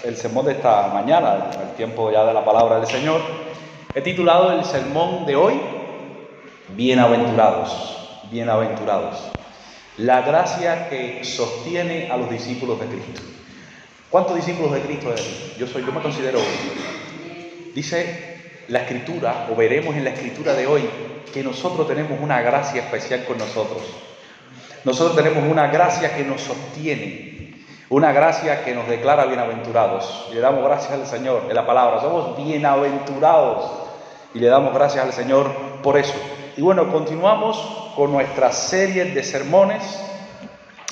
el sermón de esta mañana, el tiempo ya de la palabra del Señor. He titulado el sermón de hoy, Bienaventurados, bienaventurados. La gracia que sostiene a los discípulos de Cristo. ¿Cuántos discípulos de Cristo eres? Yo me considero uno. Dice la Escritura, o veremos en la Escritura de hoy, que nosotros tenemos una gracia especial con nosotros. Nosotros tenemos una gracia que nos sostiene, una gracia que nos declara bienaventurados. Y le damos gracias al Señor en la palabra. Somos bienaventurados y le damos gracias al Señor por eso. Y bueno, continuamos con nuestra serie de sermones.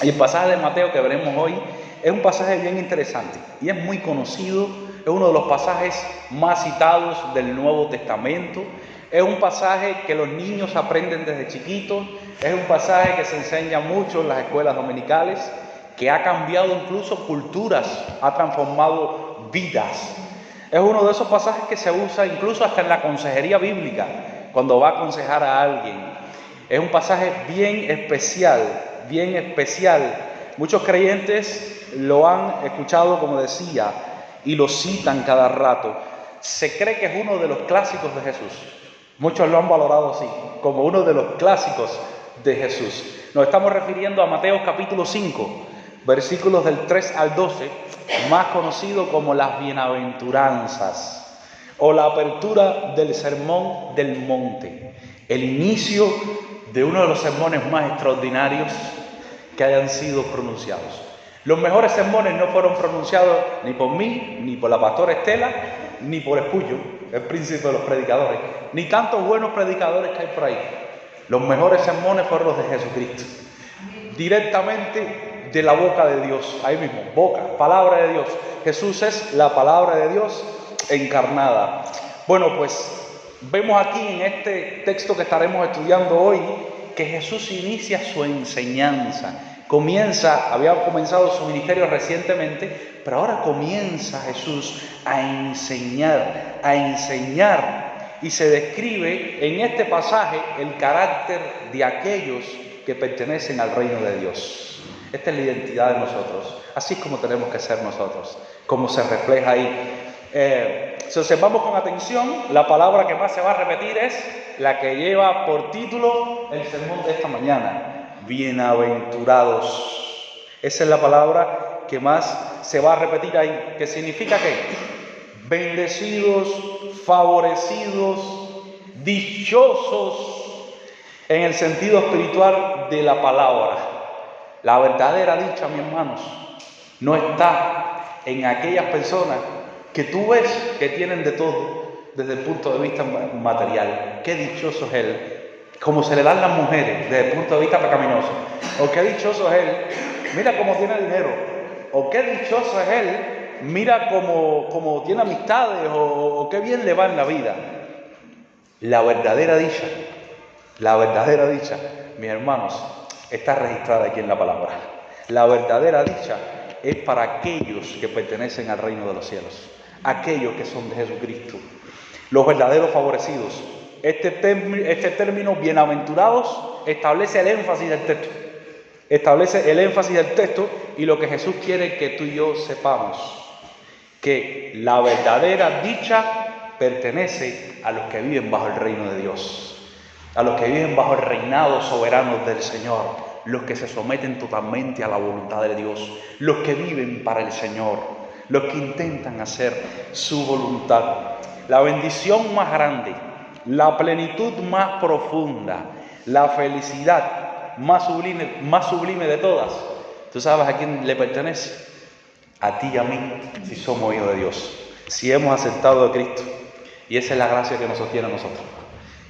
Y el pasaje de Mateo que veremos hoy es un pasaje bien interesante y es muy conocido. Es uno de los pasajes más citados del Nuevo Testamento. Es un pasaje que los niños aprenden desde chiquitos. Es un pasaje que se enseña mucho en las escuelas dominicales, que ha cambiado incluso culturas, ha transformado vidas. Es uno de esos pasajes que se usa incluso hasta en la consejería bíblica, cuando va a aconsejar a alguien. Es un pasaje bien especial, bien especial. Muchos creyentes lo han escuchado, como decía, y lo citan cada rato. Se cree que es uno de los clásicos de Jesús. Muchos lo han valorado así, como uno de los clásicos de Jesús. Nos estamos refiriendo a Mateo capítulo 5, versículos del 3 al 12, más conocido como las bienaventuranzas, o la apertura del sermón del monte, el inicio de uno de los sermones más extraordinarios que hayan sido pronunciados. Los mejores sermones no fueron pronunciados ni por mí, ni por la pastora Estela, ni por Espullo, el príncipe de los predicadores, ni tantos buenos predicadores que hay por ahí. Los mejores sermones fueron los de Jesucristo, directamente de la boca de Dios, ahí mismo, boca, palabra de Dios. Jesús es la palabra de Dios encarnada. Bueno, pues vemos aquí en este texto que estaremos estudiando hoy que Jesús inicia su enseñanza. Había comenzado su ministerio recientemente, pero ahora comienza Jesús a enseñar, y se describe en este pasaje el carácter de aquellos que pertenecen al reino de Dios. Esta es la identidad de nosotros, así es como tenemos que ser nosotros, como se refleja ahí. Si observamos con atención, la palabra que más se va a repetir es la que lleva por título el sermón de esta mañana. Bienaventurados. Esa es la palabra que más se va a repetir ahí. ¿Qué significa qué? Bendecidos, favorecidos, dichosos en el sentido espiritual de la palabra. La verdadera dicha, mis hermanos, no está en aquellas personas que tú ves que tienen de todo desde el punto de vista material. Qué dichoso es él. Como se le dan las mujeres desde el punto de vista pecaminoso. O qué dichoso es él, mira cómo tiene dinero. O qué dichoso es él, mira cómo tiene amistades. O qué bien le va en la vida. La verdadera dicha, mis hermanos, está registrada aquí en la palabra. La verdadera dicha es para aquellos que pertenecen al reino de los cielos. Aquellos que son de Jesucristo. Los verdaderos favorecidos. Este término bienaventurados establece el énfasis del texto. Y lo que Jesús quiere que tú y yo sepamos. Que la verdadera dicha pertenece a los que viven bajo el reino de Dios. A los que viven bajo el reinado soberano del Señor. Los que se someten totalmente a la voluntad de Dios. Los que viven para el Señor. Los que intentan hacer su voluntad. La bendición más grande, la plenitud más profunda, la felicidad más sublime de todas. ¿Tú sabes a quién le pertenece? A ti y a mí, si somos hijos de Dios, si hemos aceptado a Cristo. Y esa es la gracia que nos sostiene a nosotros,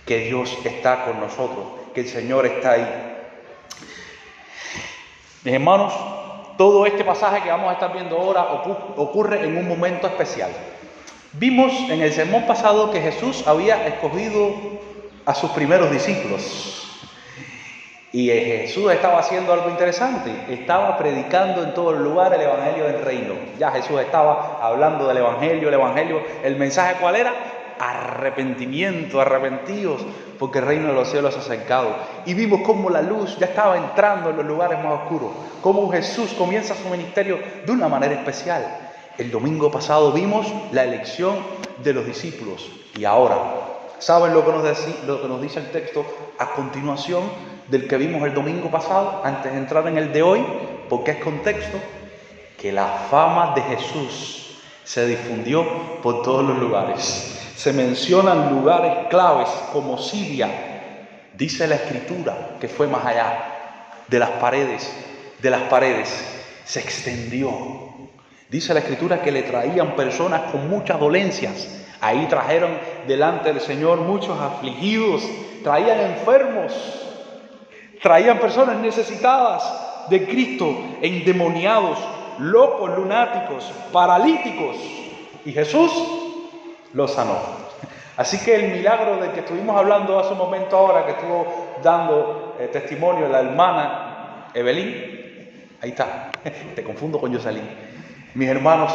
que Dios está con nosotros, que el Señor está ahí. Mis hermanos, todo este pasaje que vamos a estar viendo ahora ocurre en un momento especial. Vimos en el sermón pasado que Jesús había escogido a sus primeros discípulos. Y Jesús estaba haciendo algo interesante. Estaba predicando en todo el lugar el evangelio del reino. Ya Jesús estaba hablando del evangelio. ¿El mensaje cuál era? Arrepentimiento, arrepentidos, porque el reino de los cielos se ha acercado. Y vimos cómo la luz ya estaba entrando en los lugares más oscuros. Cómo Jesús comienza su ministerio de una manera especial. El domingo pasado vimos la elección de los discípulos. Y ahora, ¿saben lo que nos dice el texto a continuación del que vimos el domingo pasado, antes de entrar en el de hoy? Porque es contexto. Que la fama de Jesús se difundió por todos los lugares. Se mencionan lugares claves como Siria. Dice la Escritura que fue más allá de las paredes. Se extendió. Dice la Escritura que le traían personas con muchas dolencias. Ahí trajeron delante del Señor muchos afligidos, traían enfermos, traían personas necesitadas de Cristo, endemoniados, locos, lunáticos, paralíticos. Y Jesús los sanó. Así que el milagro del que estuvimos hablando hace un momento ahora, que estuvo dando testimonio la hermana Evelyn, ahí está, te confundo con Jocelyn. Mis hermanos,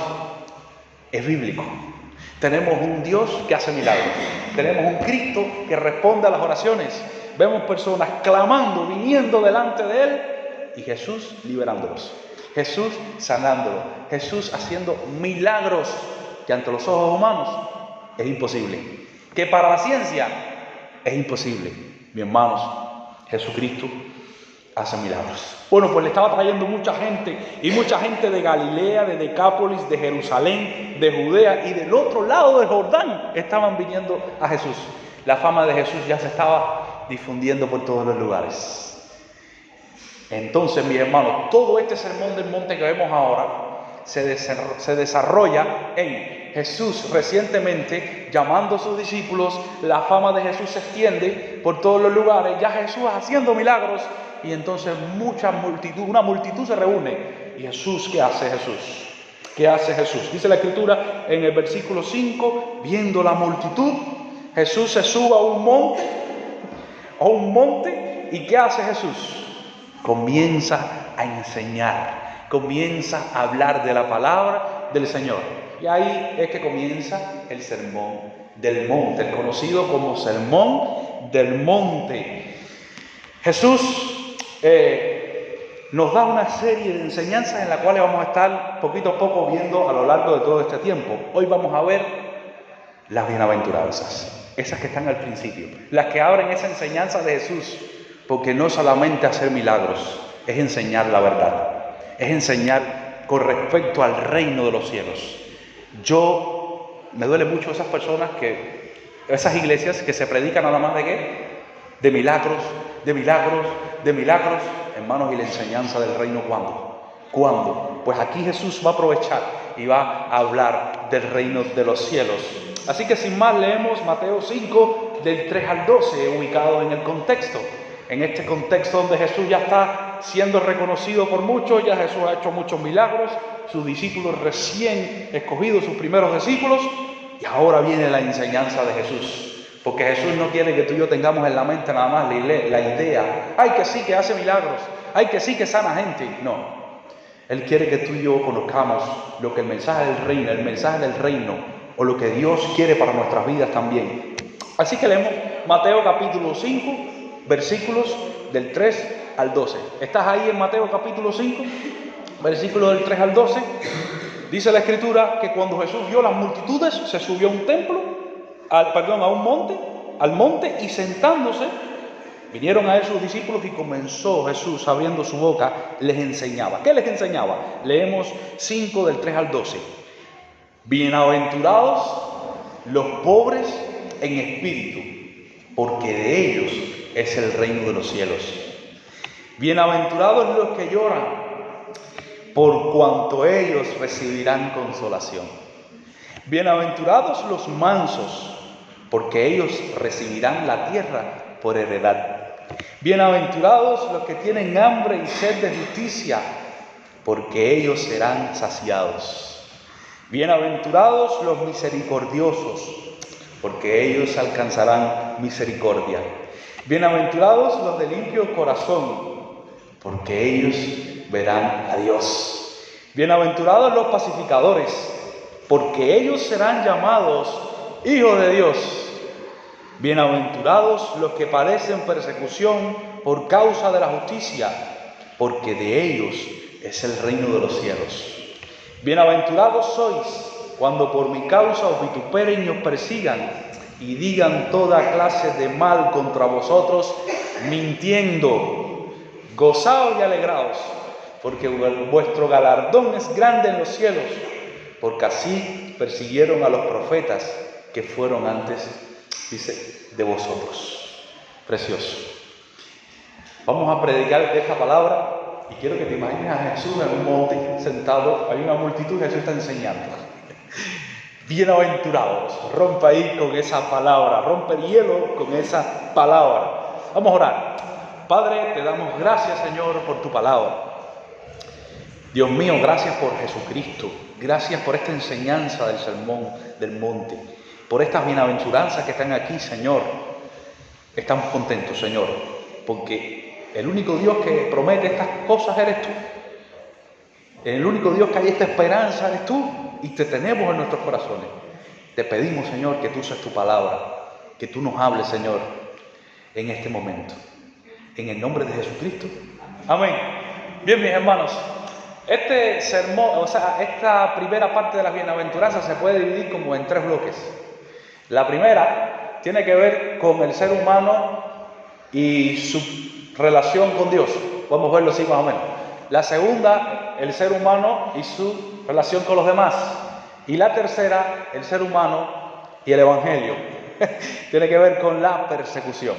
es bíblico. Tenemos un Dios que hace milagros. Tenemos un Cristo que responde a las oraciones. Vemos personas clamando, viniendo delante de Él, y Jesús liberándolos. Jesús sanándolos. Jesús haciendo milagros que ante los ojos humanos es imposible. Que para la ciencia es imposible. Mis hermanos, Jesucristo hace milagros. Bueno, pues le estaba trayendo mucha gente, y mucha gente de Galilea, de Decápolis, de Jerusalén, de Judea y del otro lado del Jordán estaban viniendo a Jesús. La fama de Jesús ya se estaba difundiendo por todos los lugares. Entonces, mis hermanos, todo este sermón del monte que vemos ahora se desarrolla en Jesús recientemente llamando a sus discípulos. La fama de Jesús se extiende por todos los lugares, ya Jesús haciendo milagros. Y entonces una multitud se reúne. ¿Y Jesús qué hace Jesús? ¿Qué hace Jesús? Dice la Escritura en el versículo 5, viendo la multitud, Jesús se sube a un monte, ¿y qué hace Jesús? Comienza a enseñar, comienza a hablar de la palabra del Señor. Y ahí es que comienza el sermón del monte, el conocido como sermón del monte. Jesús nos da una serie de enseñanzas en las cuales vamos a estar poquito a poco viendo a lo largo de todo este tiempo. Hoy vamos a ver las bienaventuranzas, esas que están al principio, las que abren esa enseñanza de Jesús, porque no solamente hacer milagros, es enseñar la verdad, es enseñar con respecto al reino de los cielos. Me duele mucho esas iglesias que se predican nada más de ¿qué? De milagros. Hermanos, ¿y la enseñanza del reino cuándo? Pues aquí Jesús va a aprovechar y va a hablar del reino de los cielos. Así que sin más leemos Mateo 5 del 3 al 12, ubicado en el contexto. En este contexto donde Jesús ya está siendo reconocido por muchos, ya Jesús ha hecho muchos milagros, sus discípulos recién escogidos, sus primeros discípulos, y ahora viene la enseñanza de Jesús. Porque Jesús no quiere que tú y yo tengamos en la mente nada más la idea, ay que sí que hace milagros, ay que sí que sana gente. No, Él quiere que tú y yo conozcamos lo que el mensaje del reino, o lo que Dios quiere para nuestras vidas también. Así que leemos Mateo capítulo 5, versículos del 3 al 12. ¿Estás ahí en Mateo capítulo 5, versículos del 3 al 12? Dice la Escritura que cuando Jesús vio las multitudes, se subió a al monte, y sentándose, vinieron a él sus discípulos, y comenzó Jesús, abriendo su boca, les enseñaba. ¿Qué les enseñaba? Leemos 5 del 3 al 12. Bienaventurados los pobres en espíritu, porque de ellos es el reino de los cielos. Bienaventurados los que lloran, por cuanto ellos recibirán consolación. Bienaventurados los mansos, porque ellos recibirán la tierra por heredad. Bienaventurados los que tienen hambre y sed de justicia, porque ellos serán saciados. Bienaventurados los misericordiosos, porque ellos alcanzarán misericordia. Bienaventurados los de limpio corazón, porque ellos verán a Dios. Bienaventurados los pacificadores, porque ellos serán llamados hijos de Dios. Bienaventurados los que padecen persecución por causa de la justicia, porque de ellos es el reino de los cielos. Bienaventurados sois cuando por mi causa os vituperen y os persigan y digan toda clase de mal contra vosotros, mintiendo. Gozaos y alegraos, porque vuestro galardón es grande en los cielos, porque así persiguieron a los profetas que fueron antes, dice, de vosotros. Precioso. Vamos a predicar esta palabra y quiero que te imagines a Jesús en un monte sentado, hay una multitud, Jesús está enseñando. Bienaventurados, rompe ahí con esa palabra, rompe el hielo con esa palabra. Vamos a orar. Padre, te damos gracias, Señor, por tu palabra. Dios mío, gracias por Jesucristo, gracias por esta enseñanza del sermón del monte, por estas bienaventuranzas que están aquí, Señor. Estamos contentos, Señor, porque el único Dios que promete estas cosas eres tú. El único Dios que hay esta esperanza eres tú y te tenemos en nuestros corazones. Te pedimos, Señor, que tú uses tu palabra, que tú nos hables, Señor, en este momento. En el nombre de Jesucristo. Amén. Bien, mis hermanos, este sermón, esta primera parte de las bienaventuranzas se puede dividir como en 3 bloques. La primera tiene que ver con el ser humano y su relación con Dios. Vamos a verlo así más o menos. La segunda, el ser humano y su relación con los demás. Y la tercera, el ser humano y el evangelio. Tiene que ver con la persecución.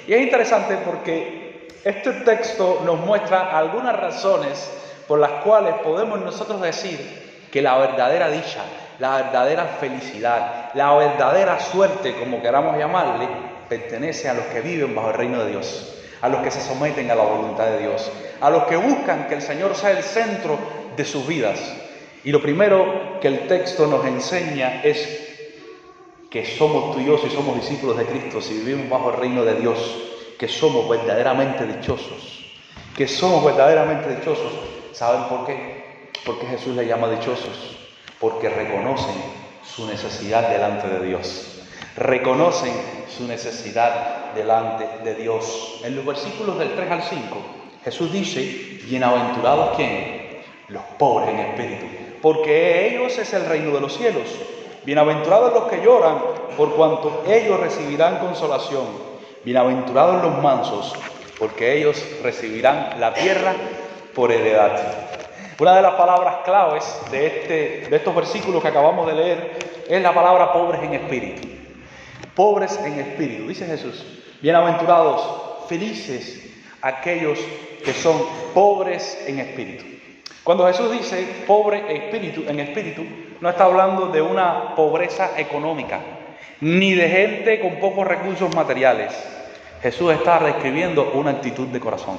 Y es interesante porque este texto nos muestra algunas razones por las cuales podemos nosotros decir que la verdadera dicha, la verdadera felicidad, la verdadera suerte, como queramos llamarle, pertenece a los que viven bajo el reino de Dios, a los que se someten a la voluntad de Dios, a los que buscan que el Señor sea el centro de sus vidas. Y lo primero que el texto nos enseña es que somos tú y yo, si somos discípulos de Cristo, si vivimos bajo el reino de Dios, que somos verdaderamente dichosos, que somos verdaderamente dichosos. ¿Saben por qué? Porque Jesús les llama dichosos, porque reconocen su necesidad delante de Dios, reconocen su necesidad delante de Dios. En los versículos del 3 al 5, Jesús dice, bienaventurados, ¿quién? Los pobres en espíritu, porque ellos es el reino de los cielos. Bienaventurados los que lloran, por cuanto ellos recibirán consolación. Bienaventurados los mansos, porque ellos recibirán la tierra por heredad. Una de las palabras claves de estos versículos que acabamos de leer es la palabra pobres en espíritu. Pobres en espíritu, dice Jesús. Bienaventurados, felices aquellos que son pobres en espíritu. Cuando Jesús dice pobre en espíritu, no está hablando de una pobreza económica, ni de gente con pocos recursos materiales. Jesús está describiendo una actitud de corazón.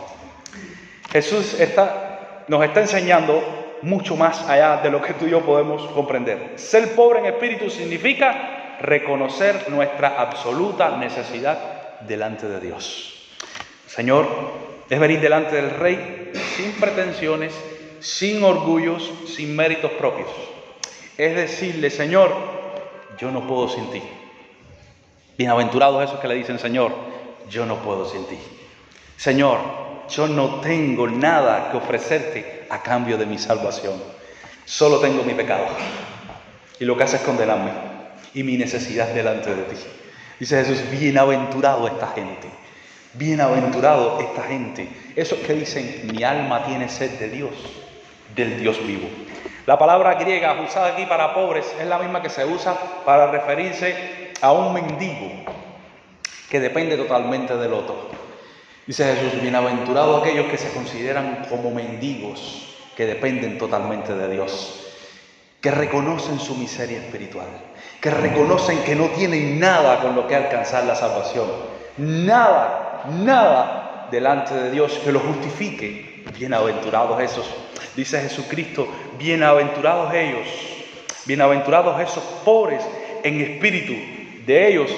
Jesús nos está enseñando mucho más allá de lo que tú y yo podemos comprender. Ser pobre en espíritu significa reconocer nuestra absoluta necesidad delante de Dios. Señor, es venir delante del Rey sin pretensiones, sin orgullos, sin méritos propios. Es decirle, Señor, yo no puedo sin ti. Bienaventurados esos que le dicen, Señor, yo no puedo sin ti. Señor, yo no tengo nada que ofrecerte a cambio de mi salvación. Solo tengo mi pecado. Y lo que hace es condenarme y mi necesidad delante de ti. Dice Jesús, bienaventurado esta gente. Bienaventurado esta gente. Esos que dicen, mi alma tiene sed de Dios, del Dios vivo. La palabra griega usada aquí para pobres es la misma que se usa para referirse a un mendigo que depende totalmente del otro. Dice Jesús, bienaventurados aquellos que se consideran como mendigos, que dependen totalmente de Dios, que reconocen su miseria espiritual, que reconocen que no tienen nada con lo que alcanzar la salvación, nada delante de Dios que los justifique. Bienaventurados esos, dice Jesucristo, bienaventurados ellos, bienaventurados esos pobres en espíritu. De ellos,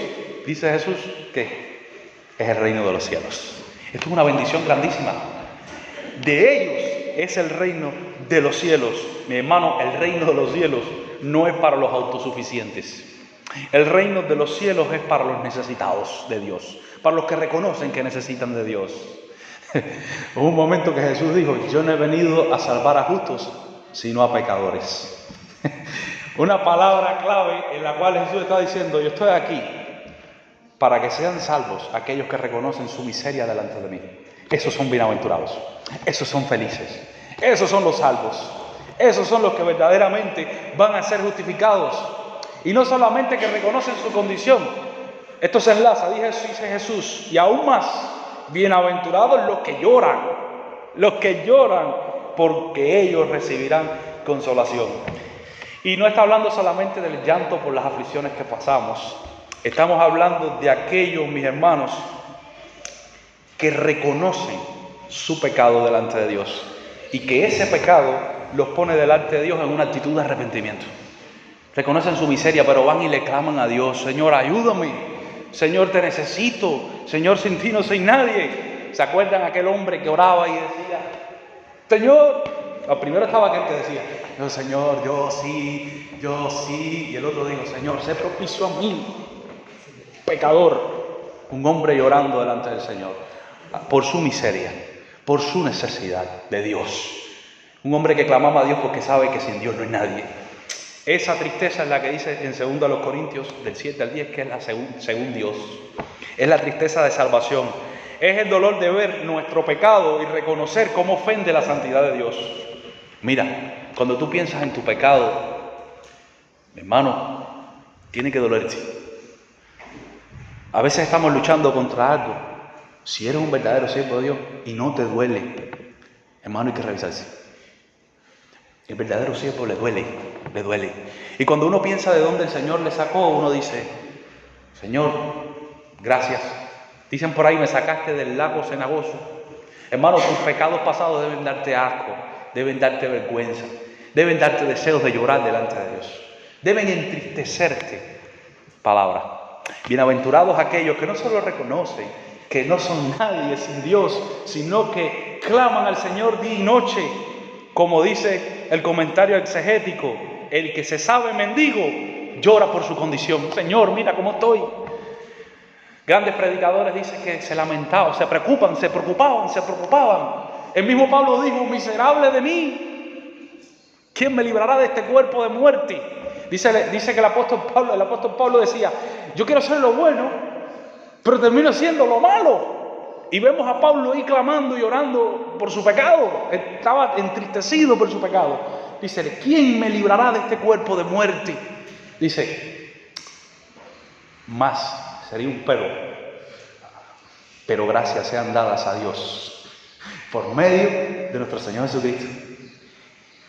dice Jesús, que es el reino de los cielos. Esto es una bendición grandísima. De ellos es el reino de los cielos. Mi hermano, el reino de los cielos no es para los autosuficientes. El reino de los cielos es para los necesitados de Dios, para los que reconocen que necesitan de Dios. Hubo un momento que Jesús dijo, yo no he venido a salvar a justos, sino a pecadores. Una palabra clave en la cual Jesús está diciendo: yo estoy aquí para que sean salvos aquellos que reconocen su miseria delante de mí. Esos son bienaventurados, esos son felices, esos son los salvos, esos son los que verdaderamente van a ser justificados. Y no solamente que reconocen su condición, esto se enlaza, dice Jesús, y aún más, bienaventurados los que lloran, porque ellos recibirán consolación. Y no está hablando solamente del llanto por las aflicciones que pasamos, estamos hablando de aquellos, mis hermanos, que reconocen su pecado delante de Dios y que ese pecado los pone delante de Dios en una actitud de arrepentimiento. Reconocen su miseria, pero van y le claman a Dios: Señor, ayúdame, Señor, te necesito, Señor, sin ti no soy nadie. ¿Se acuerdan aquel hombre que oraba y decía: Señor? Primero estaba aquel que decía: no, Señor, yo sí. Y el otro dijo: Señor, sé propicio a mí, pecador. Un hombre llorando delante del Señor por su miseria, por su necesidad de Dios. Un hombre que clamaba a Dios porque sabe que sin Dios no hay nadie. Esa tristeza es la que dice en 2 Corintios del 7 al 10, que es la según Dios. Es la tristeza de salvación. Es el dolor de ver nuestro pecado y reconocer cómo ofende la santidad de Dios. Mira, cuando tú piensas en tu pecado, hermano, tiene que dolerte. A veces estamos luchando contra algo. Si eres un verdadero siervo de Dios y no te duele, hermano, hay que revisarse. El verdadero siervo le duele. Y cuando uno piensa de dónde el Señor le sacó, uno dice: Señor, gracias. Dicen por ahí: me sacaste del lago cenagoso. Hermano, tus pecados pasados deben darte asco, deben darte vergüenza, deben darte deseos de llorar delante de Dios, deben entristecerte. Palabra: bienaventurados aquellos que no solo reconocen que no son nadie sin Dios, sino que claman al Señor día y noche. Como dice el comentario exegético: el que se sabe mendigo llora por su condición. Señor, mira cómo estoy. Grandes predicadores dicen que se lamentaban, se preocupaban. El mismo Pablo dijo: miserable de mí, ¿quién me librará de este cuerpo de muerte? Dice que el apóstol Pablo decía: yo quiero hacer lo bueno, pero termino siendo lo malo. Y vemos a Pablo ahí clamando y orando por su pecado. Estaba entristecido por su pecado. Dice: ¿quién me librará de este cuerpo de muerte? Dice: más, sería un pero gracias sean dadas a Dios por medio de nuestro Señor Jesucristo.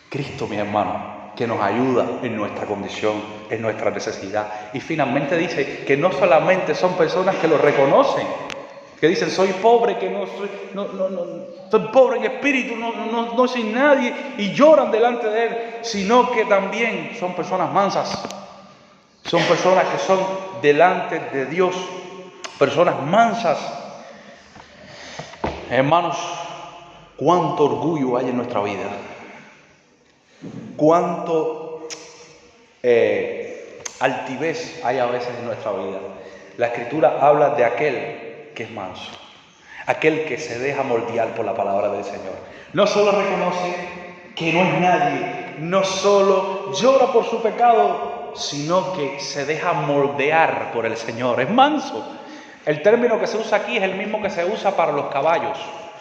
Cristo, mi hermano, que nos ayuda en nuestra condición, en nuestra necesidad. Y finalmente dice que no solamente son personas que lo reconocen, que dicen: soy pobre, que soy pobre en espíritu, no soy nadie, y lloran delante de Él, sino que también son personas mansas. Son personas que son delante de Dios, personas mansas. Hermanos, cuánto orgullo hay en nuestra vida, cuánto altivez hay a veces en nuestra vida. La Escritura habla de aquel que es manso, aquel que se deja moldear por la palabra del Señor. No solo reconoce que no es nadie, no solo llora por su pecado, sino que se deja moldear por el Señor. Es manso. El término que se usa aquí es el mismo que se usa para los caballos.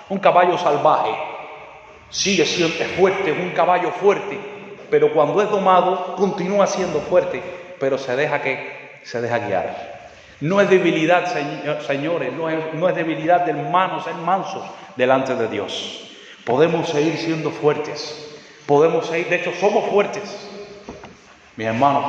Un caballo salvaje sigue siendo fuerte, un caballo fuerte, pero cuando es domado continúa siendo fuerte, pero se deja guiar. No es debilidad, señores, no es debilidad de hermanos, ser mansos delante de Dios. Podemos seguir siendo fuertes, de hecho somos fuertes, mis hermanos,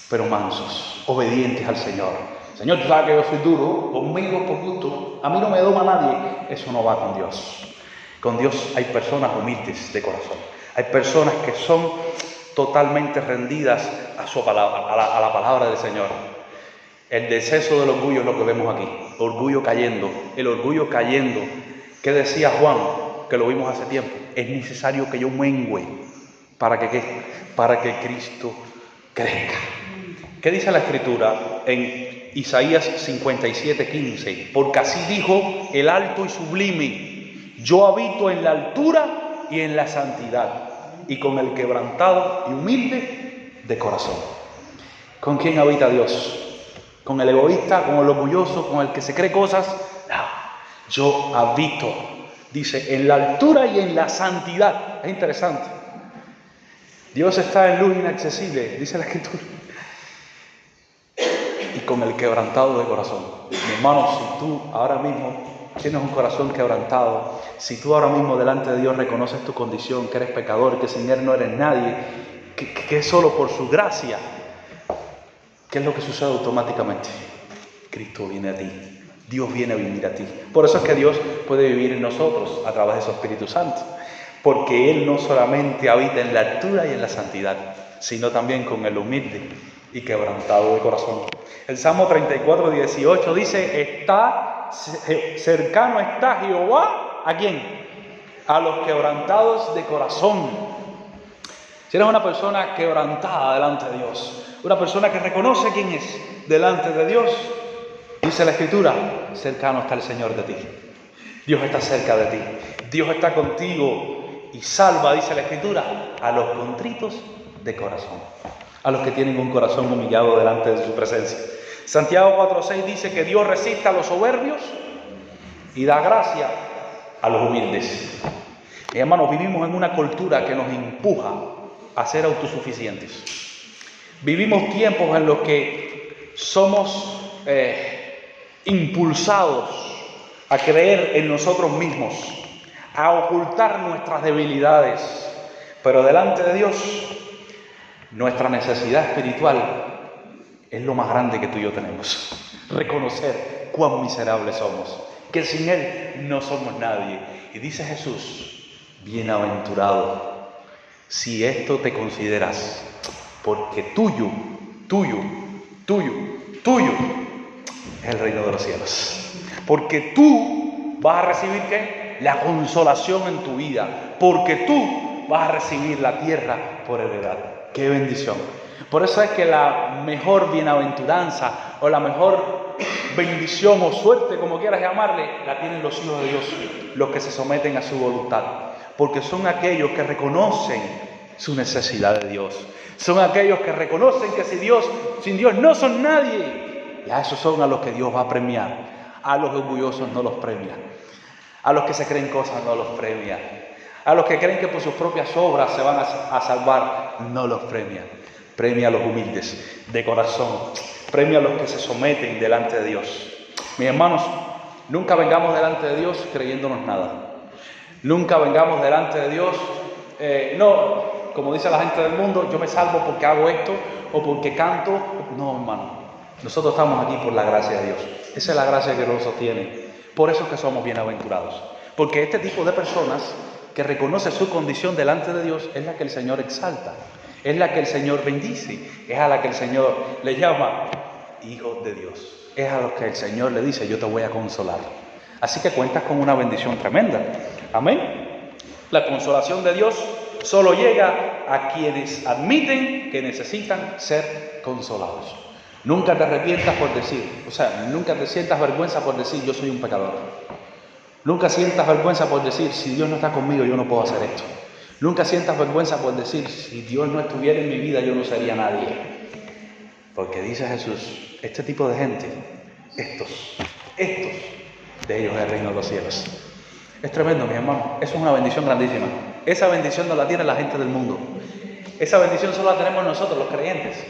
pero mansos, obedientes al Señor. Señor, tú sabes que yo soy duro, conmigo por gusto, a mí no me doma nadie. Eso no va con Dios. Con Dios hay personas humildes de corazón, hay personas que son totalmente rendidas a su palabra, a la palabra del Señor. El deceso del orgullo es lo que vemos aquí, el orgullo cayendo. ¿Qué decía Juan? Que lo vimos hace tiempo: es necesario que yo mengüe para que Cristo crezca. ¿Qué dice la Escritura en Isaías 57:15? Porque así dijo el alto y sublime: yo habito en la altura y en la santidad. y con el quebrantado y humilde de corazón. ¿Con quién habita Dios? ¿Con el egoísta, con el orgulloso, con el que se cree cosas? No, yo habito, dice, en la altura y en la santidad. Es interesante. Dios está en luz inaccesible, dice la Escritura. Y con el quebrantado de corazón. Mi hermano, si tú ahora mismo tienes un corazón quebrantado, si tú ahora mismo delante de Dios reconoces tu condición, que eres pecador, que sin Él no eres nadie, que es solo por su gracia, ¿qué es lo que sucede automáticamente? Cristo viene a ti. Dios viene a vivir a ti. Por eso es que Dios puede vivir en nosotros a través de su Espíritu Santo. Porque Él no solamente habita en la altura y en la santidad, sino también con el humilde y quebrantado de corazón. El Salmo 34, 18 dice, cercano está Jehová, ¿a quién? A los quebrantados de corazón. Si eres una persona quebrantada delante de Dios, una persona que reconoce quién es delante de Dios, dice la Escritura, cercano está el Señor de ti. Dios está cerca de ti. Dios está contigo y salva, dice la Escritura, a los contritos de corazón, a los que tienen un corazón humillado delante de su presencia. Santiago 4:6 dice que Dios resiste a los soberbios y da gracia a los humildes. Hermanos, vivimos en una cultura que nos empuja a ser autosuficientes. Vivimos tiempos en los que somos impulsados a creer en nosotros mismos, a ocultar nuestras debilidades, pero delante de Dios, nuestra necesidad espiritual es lo más grande que tú y yo tenemos. Reconocer cuán miserables somos, que sin Él no somos nadie. Y dice Jesús, bienaventurado, si esto te consideras, porque tuyo es el reino de los cielos. Porque tú vas a recibir ¿qué? La consolación en tu vida. Porque tú vas a recibir la tierra por heredad. ¡Qué bendición! Por eso es que la mejor bienaventuranza o la mejor bendición o suerte, como quieras llamarle, la tienen los hijos de Dios, los que se someten a su voluntad. Porque son aquellos que reconocen su necesidad de Dios. Son aquellos que reconocen que sin Dios no son nadie. Y a esos son a los que Dios va a premiar. A los orgullosos no los premia. A los que se creen cosas no los premia. A los que creen que por sus propias obras se van a salvar, no los premia. Premia a los humildes de corazón. Premia a los que se someten delante de Dios. Mis hermanos, nunca vengamos delante de Dios creyéndonos nada. Nunca vengamos delante de Dios, como dice la gente del mundo, yo me salvo porque hago esto o porque canto. No, hermano. Nosotros estamos aquí por la gracia de Dios. Esa es la gracia que nos sostiene. Por eso es que somos bienaventurados. Porque este tipo de personas que reconoce su condición delante de Dios es la que el Señor exalta. Es la que el Señor bendice. Es a la que el Señor le llama hijos de Dios. Es a los que el Señor le dice, yo te voy a consolar. Así que cuentas con una bendición tremenda. Amén. La consolación de Dios solo llega a quienes admiten que necesitan ser consolados. Nunca te arrepientas por decir, nunca te sientas vergüenza por decir, yo soy un pecador. Nunca sientas vergüenza por decir, si Dios no está conmigo, yo no puedo hacer esto. Nunca sientas vergüenza por decir, si Dios no estuviera en mi vida, yo no sería nadie. Porque dice Jesús, este tipo de gente, estos, de ellos es el reino de los cielos. Es tremendo, mi hermano. Eso es una bendición grandísima. Esa bendición no la tiene la gente del mundo. Esa bendición solo la tenemos nosotros, los creyentes.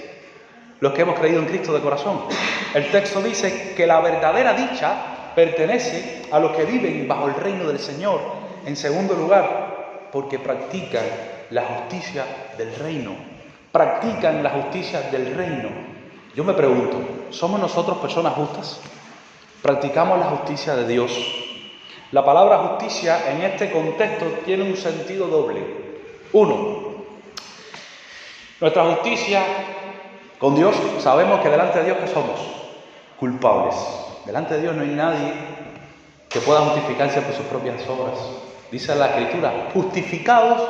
Los que hemos creído en Cristo de corazón. El texto dice que la verdadera dicha pertenece a los que viven bajo el reino del Señor. En segundo lugar, porque practican la justicia del reino. Practican la justicia del reino. Yo me pregunto, ¿somos nosotros personas justas? ¿Practicamos la justicia de Dios? La palabra justicia en este contexto tiene un sentido doble. Uno, nuestra justicia con Dios, sabemos que delante de Dios que somos culpables. Delante de Dios no hay nadie que pueda justificarse por sus propias obras. Dice la Escritura, justificados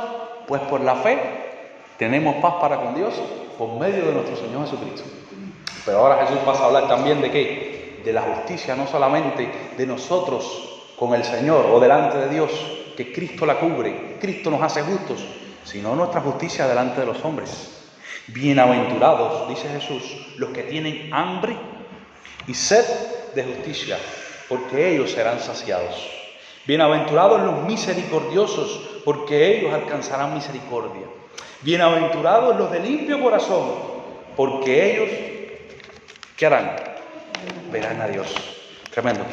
pues por la fe, tenemos paz para con Dios por medio de nuestro Señor Jesucristo. Pero ahora Jesús pasa a hablar también de ¿qué? De la justicia, no solamente de nosotros con el Señor o delante de Dios, que Cristo la cubre, Cristo nos hace justos, sino nuestra justicia delante de los hombres. Bienaventurados, dice Jesús, los que tienen hambre y sed de justicia, porque ellos serán saciados. Bienaventurados los misericordiosos, porque ellos alcanzarán misericordia. Bienaventurados los de limpio corazón, porque ellos, ¿qué harán? Verán a Dios. Tremendo.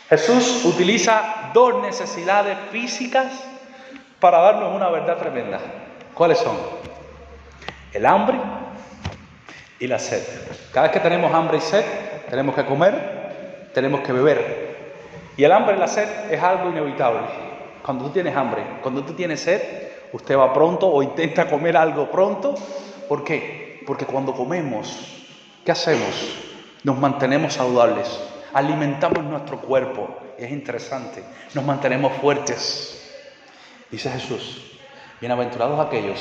Jesús utiliza dos necesidades físicas para darnos una verdad tremenda. ¿Cuáles son? El hambre y la sed. Cada vez que tenemos hambre y sed, tenemos que comer, tenemos que beber. Y el hambre y la sed es algo inevitable. Cuando tú tienes hambre, cuando tú tienes sed, usted va pronto o intenta comer algo pronto. ¿Por qué? Porque cuando comemos, ¿qué hacemos? Nos mantenemos saludables, alimentamos nuestro cuerpo. Es interesante, nos mantenemos fuertes. Dice Jesús, bienaventurados aquellos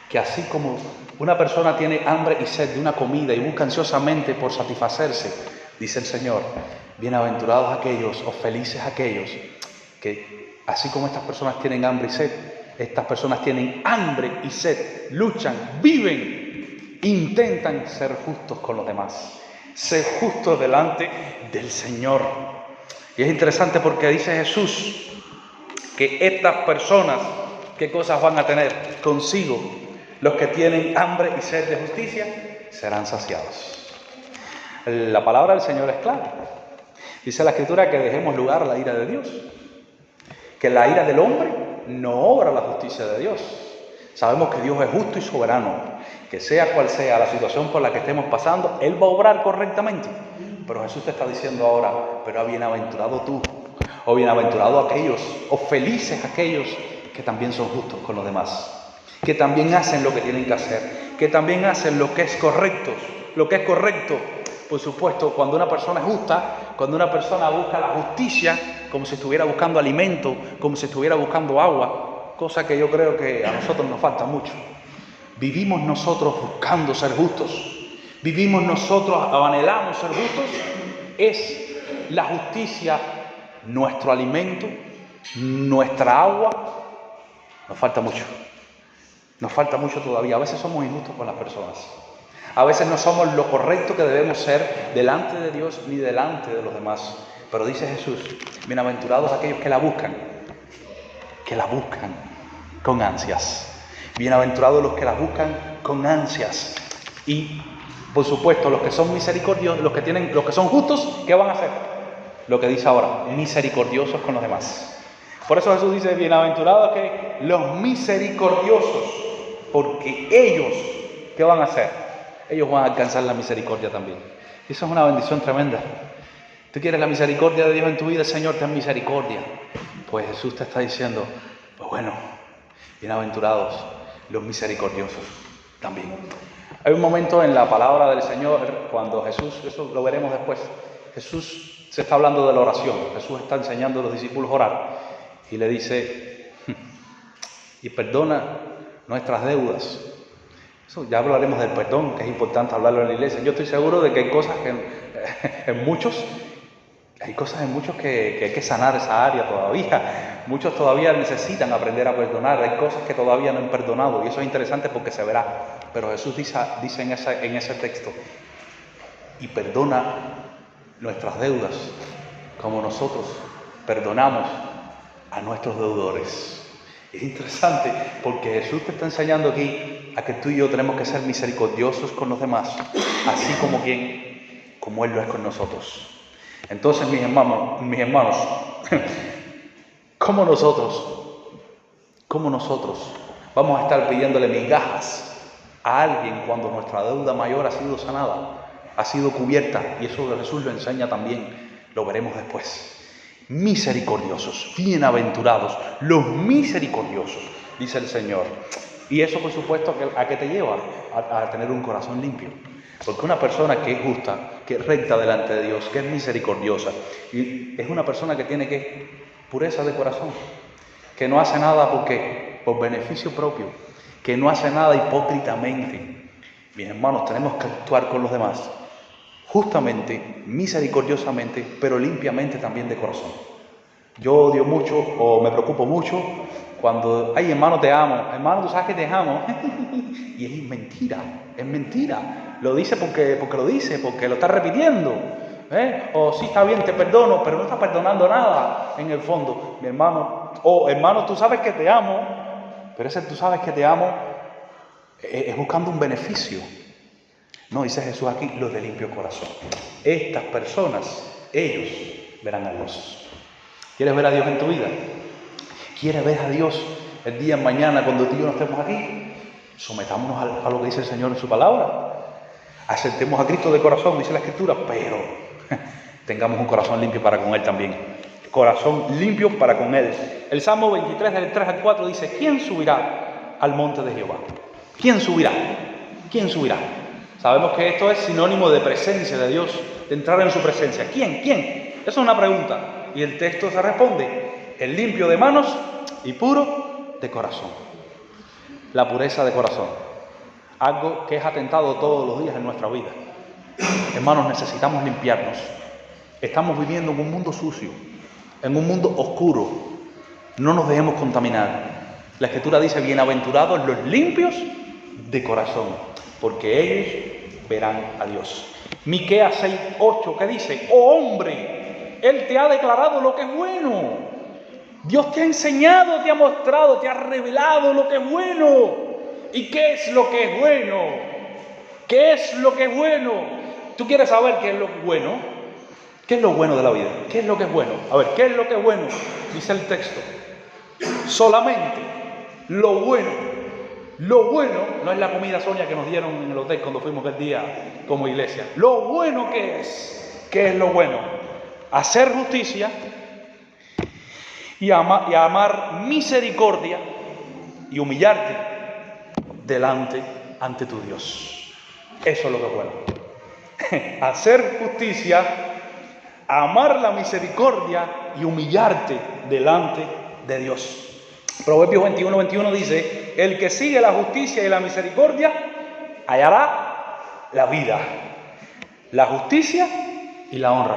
que así como una persona tiene hambre y sed de una comida y busca ansiosamente por satisfacerse, dice el Señor, bienaventurados aquellos o felices aquellos que así como estas personas tienen hambre y sed, estas personas tienen hambre y sed, luchan, viven, intentan ser justos con los demás, ser justos delante del Señor. Y es interesante porque dice Jesús que estas personas, ¿qué cosas van a tener consigo? Los que tienen hambre y sed de justicia serán saciados. La palabra del Señor es clara. Dice la Escritura que dejemos lugar a la ira de Dios. Que la ira del hombre no obra la justicia de Dios. Sabemos que Dios es justo y soberano. Que sea cual sea la situación por la que estemos pasando, Él va a obrar correctamente. Pero Jesús te está diciendo ahora, pero bienaventurado tú, o bienaventurado aquellos, o felices aquellos que también son justos con los demás. Que también hacen lo que tienen que hacer, que también hacen lo que es correcto. Lo que es correcto, por supuesto, cuando una persona es justa, cuando una persona busca la justicia, como si estuviera buscando alimento, como si estuviera buscando agua, cosa que yo creo que a nosotros nos falta mucho. Vivimos nosotros buscando ser justos, vivimos nosotros, anhelamos ser justos, es la justicia nuestro alimento, nuestra agua. Nos falta mucho. Nos falta mucho todavía. A veces somos injustos con las personas. A veces no somos lo correcto que debemos ser delante de Dios ni delante de los demás. Pero dice Jesús, bienaventurados aquellos que la buscan con ansias. Bienaventurados los que la buscan con ansias. Y, por supuesto, los que son misericordiosos, los que son justos, ¿qué van a hacer? Lo que dice ahora, misericordiosos con los demás. Por eso Jesús dice, bienaventurados que los misericordiosos, porque ellos, ¿qué van a hacer? Ellos van a alcanzar la misericordia también. Y eso es una bendición tremenda. ¿Tú quieres la misericordia de Dios en tu vida? Señor, ten misericordia. Pues Jesús te está diciendo, pues bueno, bienaventurados los misericordiosos también. Hay un momento en la palabra del Señor cuando Jesús, eso lo veremos después, Jesús se está hablando de la oración. Jesús está enseñando a los discípulos a orar. Y le dice, y perdona nuestras deudas. Eso ya hablaremos del perdón, que es importante hablarlo en la iglesia. Yo estoy seguro de que hay cosas en muchos que hay que sanar esa área todavía. Muchos todavía necesitan aprender a perdonar. Hay cosas que todavía no han perdonado y eso es interesante porque se verá. Pero Jesús dice en ese texto, y perdona nuestras deudas como nosotros perdonamos a nuestros deudores. Es interesante porque Jesús te está enseñando aquí a que tú y yo tenemos que ser misericordiosos con los demás, así como Él lo es con nosotros. Entonces, mis hermanos, ¿cómo nosotros vamos a estar pidiéndole migajas a alguien cuando nuestra deuda mayor ha sido sanada, ha sido cubierta? Y eso Jesús lo enseña también, lo veremos después. Misericordiosos, bienaventurados, los misericordiosos, dice el Señor. Y eso, por supuesto, ¿a qué te lleva? A tener un corazón limpio. Porque una persona que es justa, que es recta delante de Dios, que es misericordiosa, y es una persona que tiene pureza de corazón, que no hace nada por beneficio propio, que no hace nada hipócritamente. Mis hermanos, tenemos que actuar con los demás justamente, misericordiosamente, pero limpiamente también de corazón. Yo odio mucho o me preocupo mucho Cuando, ay, hermano, te amo. Hermano, tú sabes que te amo. Y es mentira, es mentira. Lo dice porque lo dice, porque lo está repitiendo. O sí, está bien, te perdono, pero no está perdonando nada en el fondo, mi hermano. O hermano, tú sabes que te amo, pero ese tú sabes que te amo es buscando un beneficio. No, dice Jesús aquí, los de limpio corazón. Estas personas, ellos verán a Dios. ¿Quieres ver a Dios en tu vida? ¿Quieres ver a Dios el día de mañana cuando tú y yo no estemos aquí? Sometámonos a lo que dice el Señor en su palabra. Aceptemos a Cristo de corazón, dice la Escritura, pero tengamos un corazón limpio para con Él también. Corazón limpio para con Él. El Salmo 23, del 3 al 4 dice, ¿quién subirá al monte de Jehová? ¿Quién subirá? ¿Quién subirá? Sabemos que esto es sinónimo de presencia de Dios, de entrar en su presencia. ¿Quién? ¿Quién? Esa es una pregunta. Y el texto se responde, el limpio de manos y puro de corazón. La pureza de corazón. Algo que es atentado todos los días en nuestra vida. Hermanos, necesitamos limpiarnos. Estamos viviendo en un mundo sucio, en un mundo oscuro. No nos dejemos contaminar. La Escritura dice, bienaventurados los limpios de corazón, porque ellos verán a Dios. Miqueas 6:8, que dice, oh hombre, Él te ha declarado lo que es bueno. Dios te ha enseñado, te ha mostrado, te ha revelado lo que es bueno. ¿Y qué es lo que es bueno? ¿Qué es lo que es bueno? ¿Tú quieres saber qué es lo que es bueno? ¿Qué es lo bueno de la vida? ¿Qué es lo que es bueno? A ver, ¿qué es lo que es bueno? Dice el texto. Solamente lo bueno no es la comida Sonia que nos dieron en el hotel cuando fuimos aquel día como iglesia. Lo bueno que es, ¿qué es lo bueno? Hacer justicia y amar misericordia y humillarte ante tu Dios. Eso es lo que es bueno. Hacer justicia, amar la misericordia y humillarte delante de Dios. Proverbios 21:21 dice, el que sigue la justicia y la misericordia hallará la vida, la justicia y la honra.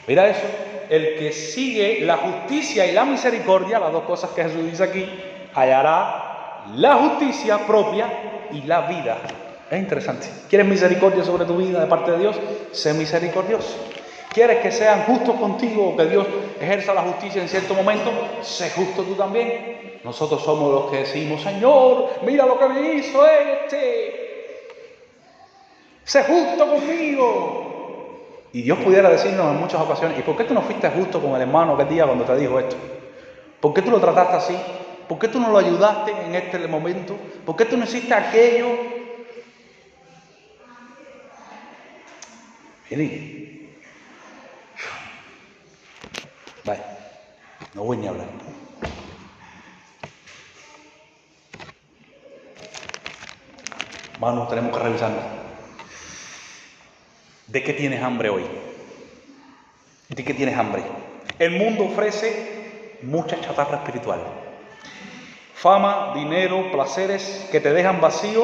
Mira eso, el que sigue la justicia y la misericordia, las dos cosas que Jesús dice aquí, hallará la justicia propia y la vida. Es interesante. ¿Quieres misericordia sobre tu vida de parte de Dios? Sé misericordioso. ¿Quieres que sean justos contigo o que Dios ejerza la justicia en cierto momento? Sé justo tú también. Nosotros somos los que decimos, Señor, mira lo que me hizo este. Sé justo conmigo. Y Dios pudiera decirnos en muchas ocasiones, ¿y por qué tú no fuiste justo con el hermano aquel día cuando te dijo esto? ¿Por qué tú lo trataste así? ¿Por qué tú no lo ayudaste en este momento? ¿Por qué tú no hiciste aquello? Miren, vaya, no voy ni a hablar. Hermanos, tenemos que revisarnos. ¿De qué tienes hambre hoy? ¿De qué tienes hambre? El mundo ofrece mucha chatarra espiritual. Fama, dinero, placeres que te dejan vacío.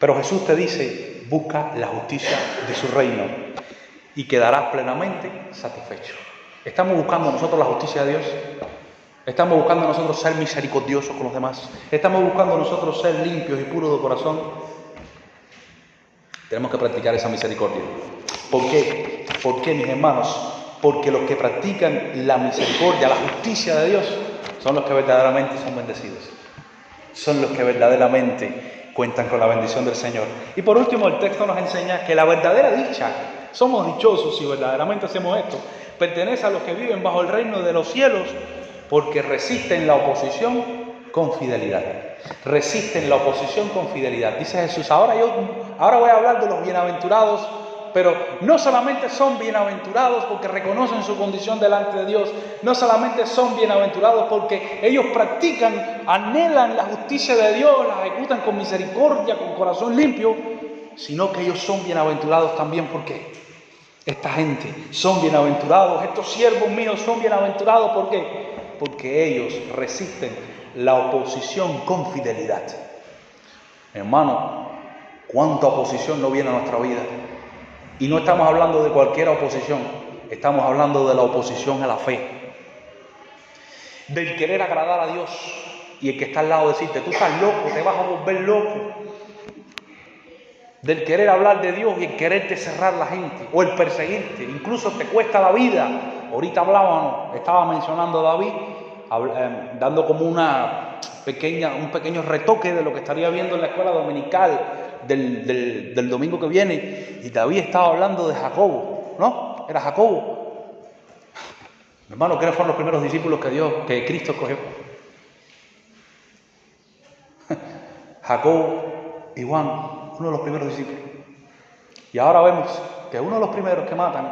Pero Jesús te dice, busca la justicia de su reino y quedarás plenamente satisfecho. ¿Estamos buscando nosotros la justicia de Dios? ¿Estamos buscando nosotros ser misericordiosos con los demás? ¿Estamos buscando nosotros ser limpios y puros de corazón? Tenemos que practicar esa misericordia. ¿Por qué? ¿Por qué, mis hermanos? Porque los que practican la misericordia, la justicia de Dios, son los que verdaderamente son bendecidos. Son los que verdaderamente cuentan con la bendición del Señor. Y por último, el texto nos enseña que la verdadera dicha, somos dichosos si verdaderamente hacemos esto, pertenece a los que viven bajo el reino de los cielos, porque resisten la oposición con fidelidad. Resisten la oposición con fidelidad. Dice Jesús, ahora voy a hablar de los bienaventurados, pero no solamente son bienaventurados porque reconocen su condición delante de Dios, no solamente son bienaventurados porque ellos practican, anhelan la justicia de Dios, la ejecutan con misericordia, con corazón limpio, sino que ellos son bienaventurados también porque esta gente son bienaventurados, estos siervos míos son bienaventurados, ¿por qué? Porque ellos resisten la oposición con fidelidad. Hermano, ¿cuánta oposición no viene a nuestra vida? Y no estamos hablando de cualquier oposición, estamos hablando de la oposición a la fe. del querer agradar a Dios, y el que está al lado decirte, tú estás loco, te vas a volver loco, del querer hablar de Dios y el quererte cerrar la gente, o el perseguirte, incluso te cuesta la vida. Ahorita estaba mencionando David, dando como un pequeño retoque de lo que estaría viendo en la escuela dominical del domingo que viene, y David estaba hablando de Jacobo, ¿no? Era Jacobo. Hermano, ¿quiénes fueron los primeros discípulos que Cristo escogió? Jacobo y Juan, uno de los primeros discípulos. Y ahora vemos que uno de los primeros que matan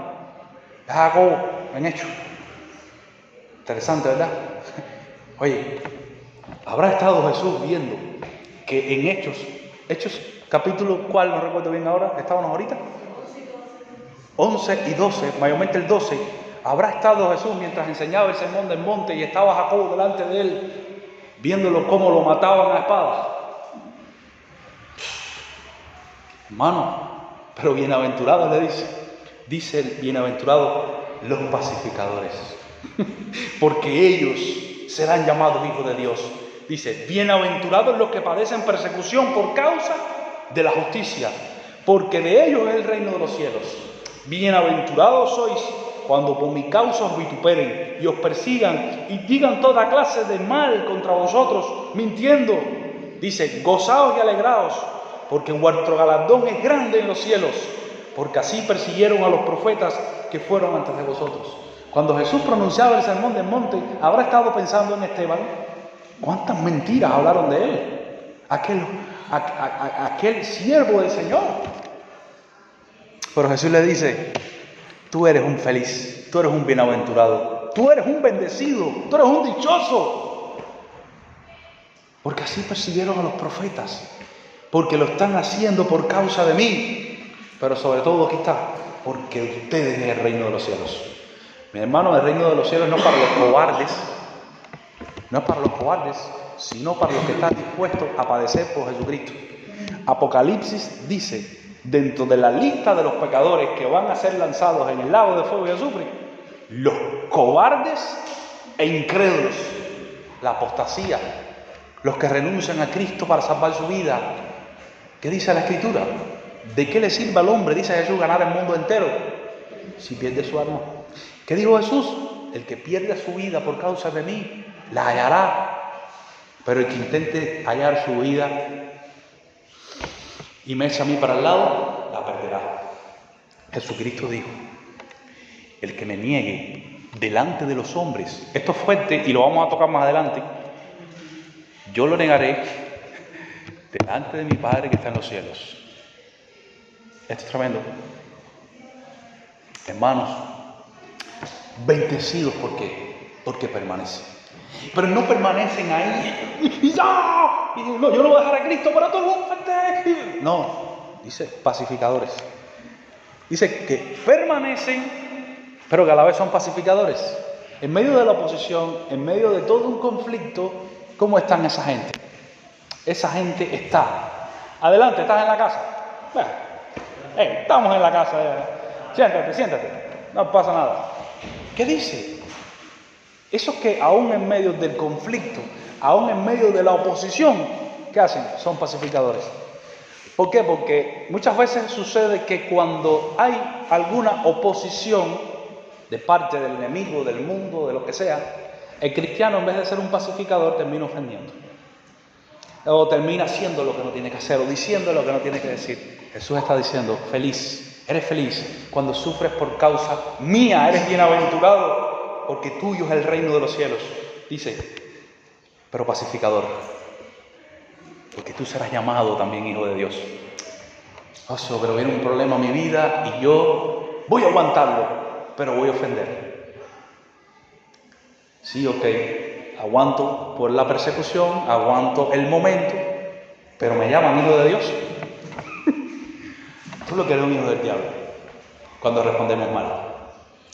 es Jacobo en Hechos. Interesante, ¿verdad? Oye, ¿habrá estado Jesús viendo que en Hechos capítulo, ¿cuál? No recuerdo bien ahora, estábamos ahorita, 11 y 12, mayormente el 12, ¿habrá estado Jesús mientras enseñaba el sermón del monte y estaba Jacobo delante de él, viéndolo cómo lo mataban a espada? Hermano, pero bienaventurados le dice el bienaventurado los pacificadores, porque ellos serán llamados hijos de Dios. Dice, bienaventurados los que padecen persecución por causa de la justicia, porque de ellos es el reino de los cielos. Bienaventurados sois cuando por mi causa os vituperen y os persigan y digan toda clase de mal contra vosotros, mintiendo. Dice, gozaos y alegraos, porque vuestro galardón es grande en los cielos, porque así persiguieron a los profetas que fueron antes de vosotros. Cuando Jesús pronunciaba el sermón del monte, ¿habrá estado pensando en Esteban? ¿Cuántas mentiras hablaron de él? Aquel siervo del Señor. Pero Jesús le dice, tú eres un feliz, tú eres un bienaventurado, tú eres un bendecido, tú eres un dichoso. Porque así persiguieron a los profetas, porque lo están haciendo por causa de mí. Pero sobre todo, aquí está, porque ustedes es el reino de los cielos. Mi hermano, el reino de los cielos no es para los cobardes, sino para los que están dispuestos a padecer por Jesucristo. Apocalipsis dice, dentro de la lista de los pecadores que van a ser lanzados en el lago de fuego y azufre, los cobardes e incrédulos, la apostasía, los que renuncian a Cristo para salvar su vida. ¿Qué dice la Escritura? ¿De qué le sirve al hombre, dice Jesús, ganar el mundo entero si pierde su alma? ¿Qué dijo Jesús? El que pierde su vida por causa de mí, la hallará. Pero el que intente hallar su vida y me echa a mí para el lado, la perderá. Jesucristo dijo, el que me niegue delante de los hombres, esto es fuerte y lo vamos a tocar más adelante, yo lo negaré delante de mi Padre que está en los cielos. Esto es tremendo. Hermanos, bendecidos, ¿por qué? Porque permanecen. Pero no permanecen ahí. No, yo no voy a dejar a Cristo para todo el mundo. No, dice pacificadores. Dice que permanecen, pero que a la vez son pacificadores. En medio de la oposición, en medio de todo un conflicto, ¿cómo están esa gente? Esa gente está. Adelante, ¿estás en la casa? Bueno, estamos en la casa. Siéntate. No pasa nada. ¿Qué dice? Esos que aún en medio del conflicto, aún en medio de la oposición, ¿qué hacen? Son pacificadores. ¿Por qué? Porque muchas veces sucede que cuando hay alguna oposición de parte del enemigo, del mundo, de lo que sea, el cristiano, en vez de ser un pacificador, termina ofendiendo. O termina haciendo lo que no tiene que hacer, o diciendo lo que no tiene que decir. Jesús está diciendo, eres feliz cuando sufres por causa mía, eres bienaventurado, porque tuyo es el reino de los cielos. Dice, pero pacificador, porque tú serás llamado también hijo de Dios. Pero viene un problema en mi vida y yo voy a aguantarlo, pero voy a ofender. Sí, ok, aguanto por la persecución, aguanto el momento, pero me llaman hijo de Dios. Tú lo que eres un hijo del diablo cuando respondemos mal.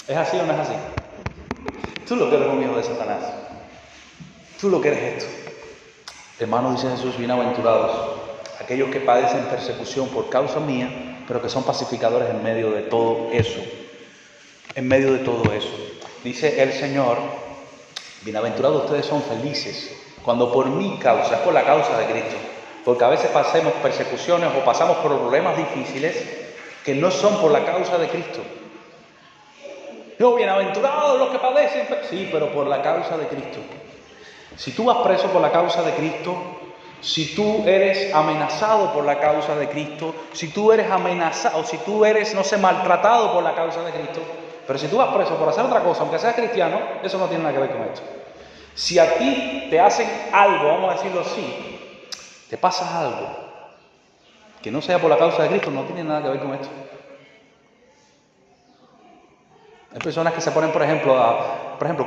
¿Es así o no es así? Tú lo que eres un hijo de Satanás. Tú lo que eres esto. Hermano, dice Jesús, bienaventurados aquellos que padecen persecución por causa mía, pero que son pacificadores en medio de todo eso. En medio de todo eso. Dice el Señor Bienaventurados ustedes son felices cuando por mi causa, es por la causa de Cristo, porque a veces pasemos persecuciones o pasamos por problemas difíciles que no son por la causa de Cristo. No, bienaventurados los que padecen, sí, pero por la causa de Cristo. Si tú vas preso por la causa de Cristo, si tú eres amenazado por la causa de Cristo, si tú eres amenazado, si tú eres, no sé, maltratado por la causa de Cristo, pero si tú vas preso por hacer otra cosa, aunque seas cristiano, eso no tiene nada que ver con esto. Si a ti te hacen algo, vamos a decirlo así, te pasa algo que no sea por la causa de Cristo, no tiene nada que ver con esto. Hay personas que se ponen, por ejemplo,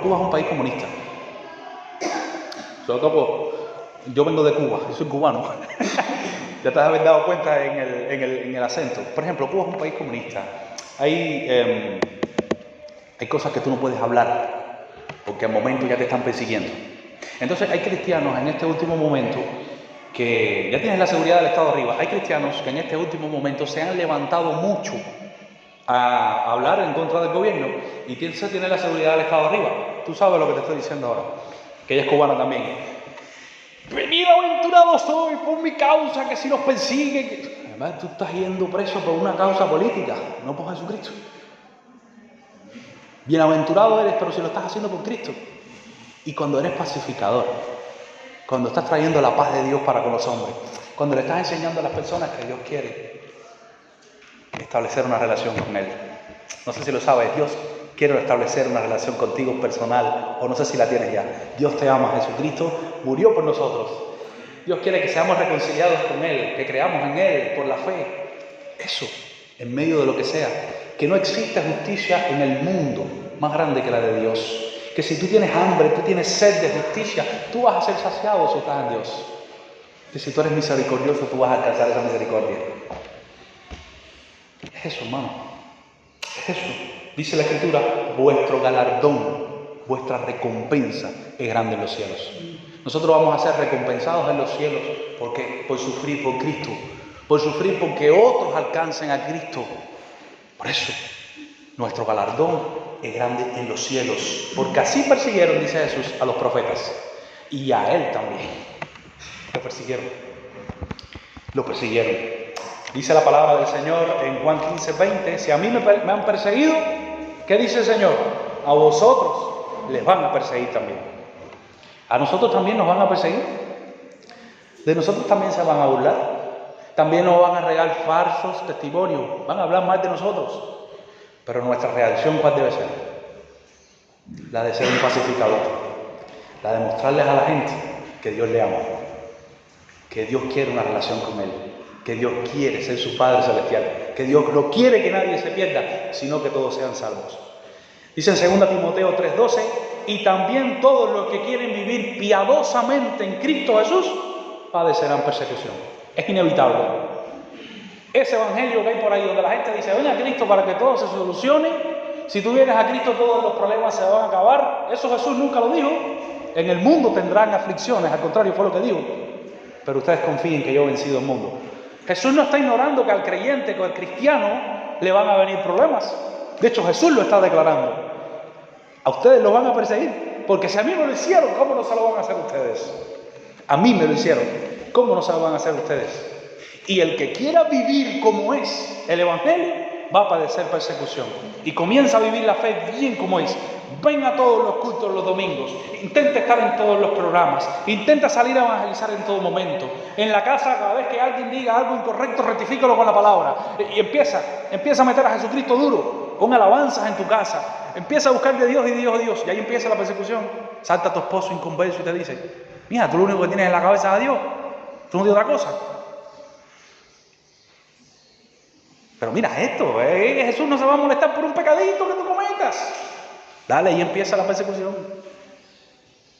Cuba es un país comunista. Sobre todo, yo vengo de Cuba, yo soy cubano. Ya te has dado cuenta en el acento. Por ejemplo, Cuba es un país comunista. Hay cosas que tú no puedes hablar porque al momento ya te están persiguiendo. Entonces hay cristianos en este último momento que ya tienen la seguridad del Estado arriba. Hay cristianos que en este último momento se han levantado mucho a hablar en contra del gobierno y se tiene la seguridad del Estado arriba. Tú sabes lo que te estoy diciendo ahora, que ella es cubana también. Bienaventurado soy por mi causa, que si nos persiguen. Además, tú estás yendo preso por una causa política, no por Jesucristo. Bienaventurado eres, pero si lo estás haciendo por Cristo. Y cuando eres pacificador, cuando estás trayendo la paz de Dios para con los hombres, cuando le estás enseñando a las personas que Dios quiere establecer una relación con Él. No sé si lo sabes, Dios quiere establecer una relación contigo personal, o no sé si la tienes ya. Dios te ama, Jesucristo murió por nosotros. Dios quiere que seamos reconciliados con Él, que creamos en Él por la fe. Eso, en medio de lo que sea. Que no exista justicia en el mundo más grande que la de Dios. Que si tú tienes hambre, tú tienes sed de justicia, tú vas a ser saciado si estás en Dios. Que si tú eres misericordioso, tú vas a alcanzar esa misericordia. Es eso, hermano. Es eso. Dice la Escritura, vuestro galardón, vuestra recompensa es grande en los cielos. Nosotros vamos a ser recompensados en los cielos por sufrir por Cristo, por sufrir porque otros alcancen a Cristo. Por eso, nuestro galardón es grande en los cielos, porque así persiguieron, dice Jesús, a los profetas, y a Él también. Lo persiguieron. Dice la palabra del Señor en Juan 15:20, si a mí me han perseguido, ¿qué dice el Señor? A vosotros les van a perseguir también. A nosotros también nos van a perseguir. De nosotros también se van a burlar. También nos van a regar falsos testimonios. Van a hablar mal de nosotros. Pero nuestra reacción, ¿cuál debe ser? La de ser un pacificador. La de mostrarles a la gente que Dios le ama. Que Dios quiere una relación con Él. Que Dios quiere ser su Padre Celestial. Que Dios no quiere que nadie se pierda, sino que todos sean salvos. Dice en 2 Timoteo 3:12, y también todos los que quieren vivir piadosamente en Cristo Jesús padecerán persecución. Es inevitable. Ese evangelio que hay por ahí donde la gente dice, ven a Cristo para que todo se solucione, si tú vienes a Cristo todos los problemas se van a acabar, eso Jesús nunca lo dijo. En el mundo tendrán aflicciones, al contrario fue lo que dijo, pero ustedes confíen que yo he vencido el mundo. Jesús no está ignorando que al creyente, que al cristiano le van a venir problemas. De hecho, Jesús lo está declarando. A ustedes lo van a perseguir, porque si a mí me lo hicieron, ¿cómo no se lo van a hacer ustedes? A mí me lo hicieron, ¿cómo no se lo van a hacer ustedes? Y el que quiera vivir como es el Evangelio, va a padecer persecución. Y comienza a vivir la fe bien como es. Ven a todos los cultos los domingos. Intenta estar en todos los programas. Intenta salir a evangelizar en todo momento. En la casa, cada vez que alguien diga algo incorrecto, rectifícalo con la palabra. Y empieza a meter a Jesucristo duro. Pon alabanzas en tu casa. Empieza a buscar de Dios y Dios y Dios. Y ahí empieza la persecución. Salta tu esposo inconverso y te dice, mira, tú lo único que tienes en la cabeza es a Dios. Tú no tienes otra cosa. Pero mira esto, Jesús no se va a molestar por un pecadito que tú cometas. Dale, y empieza la persecución.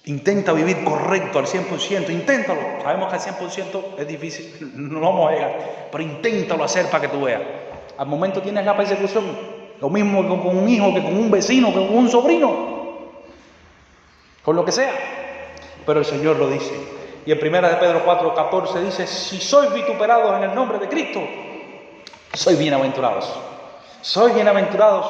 Intenta vivir correcto al 100%, inténtalo. Sabemos que al 100% es difícil, no vamos a llegar, pero inténtalo hacer para que tú veas. Al momento tienes la persecución, lo mismo con un hijo, que con un vecino, que con un sobrino, con lo que sea. Pero el Señor lo dice. Y en 1 de Pedro 4:14 dice, si sois vituperados en el nombre de Cristo, sois bienaventurados. Sois bienaventurados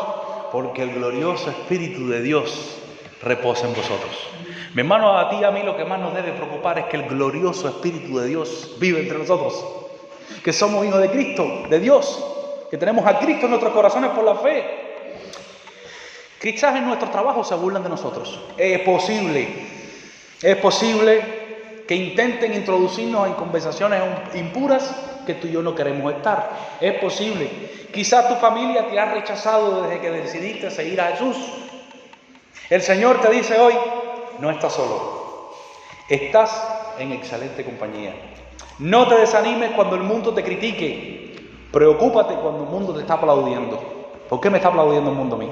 porque el glorioso Espíritu de Dios reposa en vosotros. Mi hermano, a ti y a mí lo que más nos debe preocupar es que el glorioso Espíritu de Dios vive entre nosotros, que somos hijos de Cristo, de Dios, que tenemos a Cristo en nuestros corazones por la fe. Quizás en nuestro trabajo se burlan de nosotros. Es posible que intenten introducirnos en conversaciones impuras que tú y yo no queremos estar. Es posible. Quizás tu familia te ha rechazado desde que decidiste seguir a Jesús. El Señor te dice hoy, no estás solo. Estás en excelente compañía. No te desanimes cuando el mundo te critique. Preocúpate cuando el mundo te está aplaudiendo. ¿Por qué me está aplaudiendo el mundo a mí?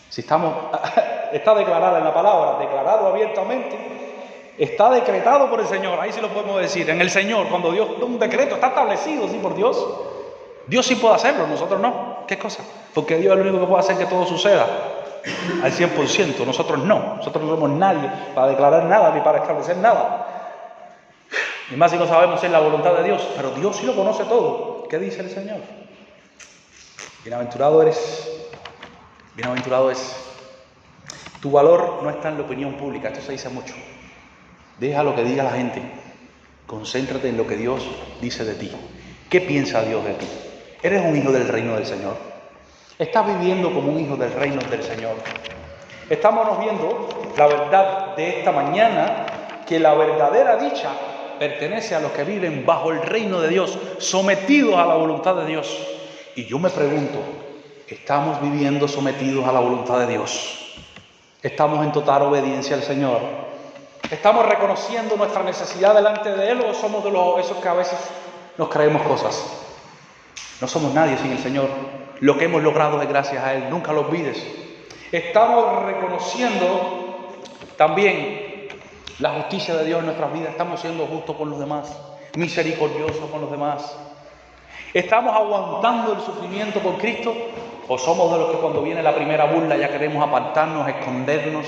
Si está declarada en la palabra, declarado abiertamente, está decretado por el Señor, ahí sí lo podemos decir, en el Señor, cuando Dios da un decreto, está establecido, sí, por Dios. Dios sí puede hacerlo, nosotros no. ¿Qué cosa? Porque Dios es el único que puede hacer que todo suceda al 100%, nosotros no. Nosotros no somos nadie para declarar nada ni para establecer nada. Y más si no sabemos si es la voluntad de Dios, pero Dios sí lo conoce todo. ¿Qué dice el Señor? Bienaventurado eres. Bienaventurado es. Tu valor no está en la opinión pública, esto se dice mucho. Deja lo que diga la gente. Concéntrate en lo que Dios dice de ti. ¿Qué piensa Dios de ti? ¿Eres un hijo del reino del Señor? ¿Estás viviendo como un hijo del reino del Señor? Estamos viendo la verdad de esta mañana, que la verdadera dicha pertenece a los que viven bajo el reino de Dios, sometidos a la voluntad de Dios. Y yo me pregunto, ¿estamos viviendo sometidos a la voluntad de Dios? ¿Estamos en total obediencia al Señor? ¿Estamos reconociendo nuestra necesidad delante de Él o somos de esos que a veces nos creemos cosas? No somos nadie sin el Señor. Lo que hemos logrado es gracias a Él. Nunca lo olvides. Estamos reconociendo también la justicia de Dios en nuestras vidas. Estamos siendo justos con los demás, misericordiosos con los demás. ¿Estamos aguantando el sufrimiento por Cristo? ¿O somos de los que cuando viene la primera burla ya queremos apartarnos, escondernos?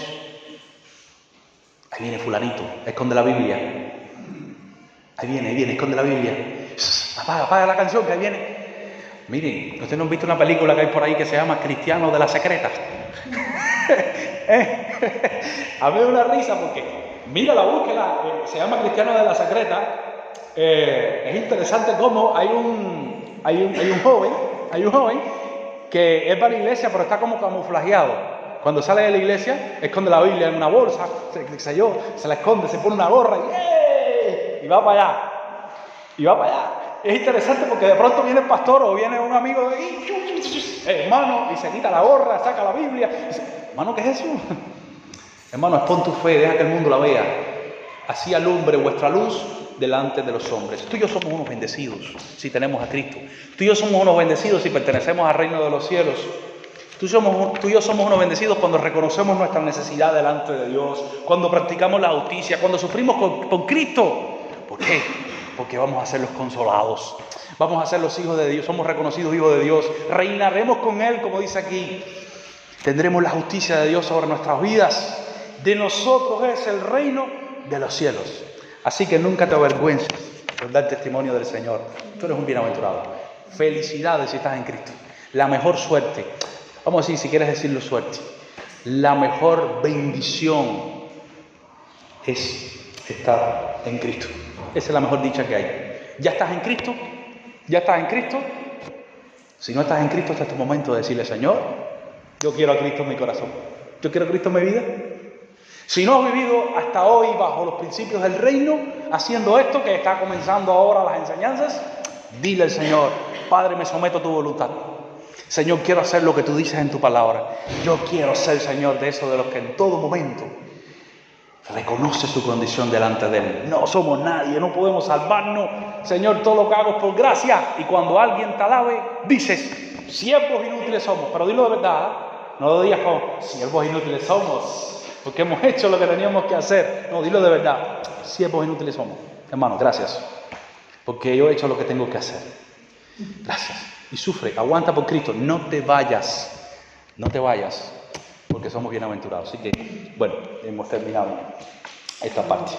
Ahí viene fulanito, esconde la Biblia. Ahí viene, esconde la Biblia. Apaga la canción que ahí viene. Miren, ¿ustedes no han visto una película que hay por ahí que se llama Cristiano de la Secreta? A mí me da una risa porque, mira la búsqueda, se llama Cristiano de la Secreta. Es interesante cómo hay un joven que es para la iglesia, pero está como camuflajeado. Cuando sale de la iglesia, esconde la Biblia en una bolsa, se la esconde, se pone una gorra y va para allá. Es interesante porque de pronto viene el pastor o viene un amigo de ahí, hermano, y se quita la gorra, saca la Biblia. Y dice, hermano, ¿qué es eso? Hermano, expon tu fe, deja que el mundo la vea. Así alumbre vuestra luz delante de los hombres. Tú y yo somos unos bendecidos si tenemos a Cristo. Tú y yo somos unos bendecidos si pertenecemos al reino de los cielos. Tú y yo somos unos bendecidos cuando reconocemos nuestra necesidad delante de Dios, cuando practicamos la justicia, cuando sufrimos con Cristo. ¿Por qué? Porque vamos a ser los consolados, vamos a ser los hijos de Dios, somos reconocidos hijos de Dios, reinaremos con Él, como dice aquí, tendremos la justicia de Dios sobre nuestras vidas, de nosotros es el reino de los cielos. Así que nunca te avergüences por dar testimonio del Señor. Tú eres un bienaventurado. Felicidades si estás en Cristo. La mejor suerte, vamos a decir, si quieres decirlo suerte, la mejor bendición es estar en Cristo. Esa es la mejor dicha que hay. ¿Ya estás en Cristo? ¿Ya estás en Cristo? Si no estás en Cristo, este es tu momento de decirle, Señor, yo quiero a Cristo en mi corazón. Yo quiero a Cristo en mi vida. Si no has vivido hasta hoy bajo los principios del reino, haciendo esto que está comenzando ahora las enseñanzas, dile al Señor, Padre, me someto a tu voluntad. Señor, quiero hacer lo que tú dices en tu palabra. Yo quiero ser, Señor, de eso de los que en todo momento reconoce su condición delante de Él. No somos nadie, no podemos salvarnos. Señor, todo lo que hago es por gracia. Y cuando alguien te alabe, dices, siervos inútiles somos. Pero dilo de verdad, no lo digas como, siervos inútiles somos, porque hemos hecho lo que teníamos que hacer. No, dilo de verdad, siervos inútiles somos. Hermano, gracias, porque yo he hecho lo que tengo que hacer. Gracias. Y sufre, aguanta por Cristo, no te vayas, porque somos bienaventurados. Así que, bueno, hemos terminado esta parte.